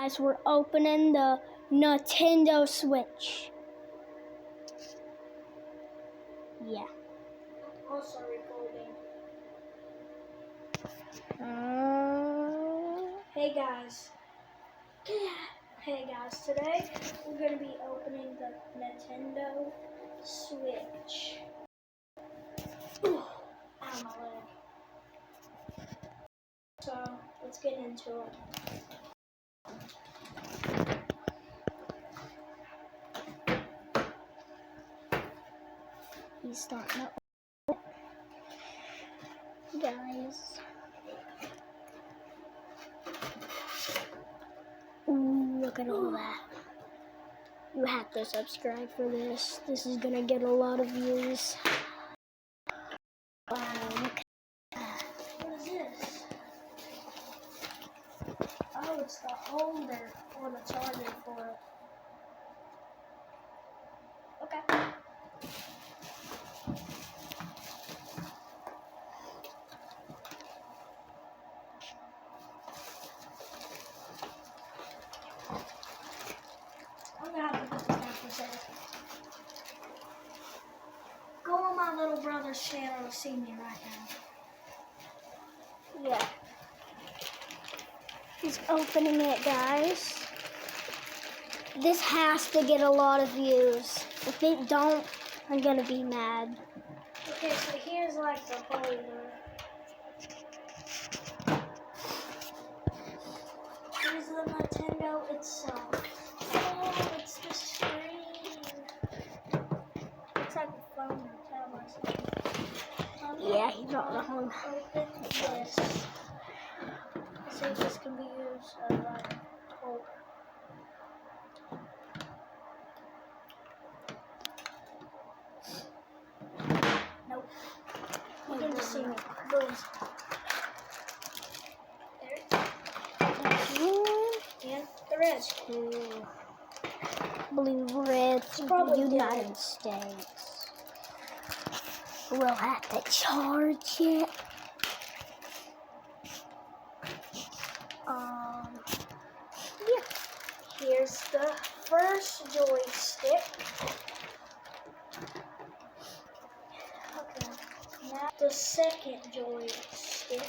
guys, we're opening the Nintendo Switch. Yeah. Also recording. Hey guys. Today we're going to be opening the Nintendo Switch. Ooh, ow, my leg. So, let's get into it. He's starting up. Guys. Ooh, look at all that. You have to subscribe for this. This is gonna get a lot of views. What is this? Oh, it's the holder or the charger for it. Okay. I'm gonna have to put this down for a second. Go on my little brother's channel to see me right now. Yeah. He's opening it, guys. This has to get a lot of views. If it don't, I'm gonna be mad. Okay, so here's like the holder. Here's the Nintendo itself. Oh, it's the screen. Looks like a phone or tablet or something. Yeah, he's not the home. Open this. Let's see if this can be used as a holder. Nope. You can just see me. Boom. And the rest. Blue, red, probably United dead. States. We'll have to charge it. Yeah. Here's the first joystick. Okay. Now the second joystick.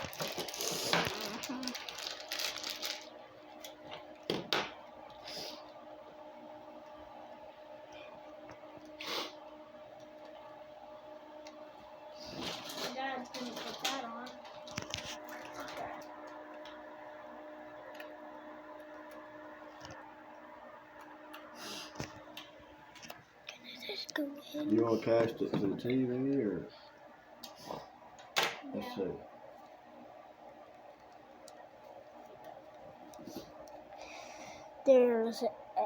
Dad's gonna put that on. Okay. Let's go ahead. You want to cast it to the TV or? Let's see. There's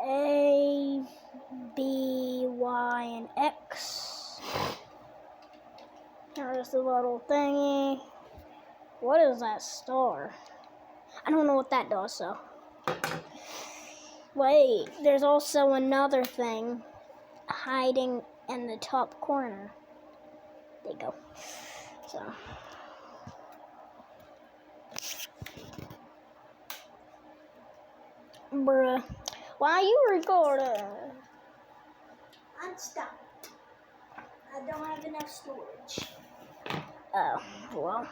A, B, Y, and X. There's the little thingy. What is that star? I don't know what that does, so. Wait, there's also another thing hiding in the top corner. There you go. So. Bruh. Why are you recording? I'm stuck. I don't have enough storage. Oh, well.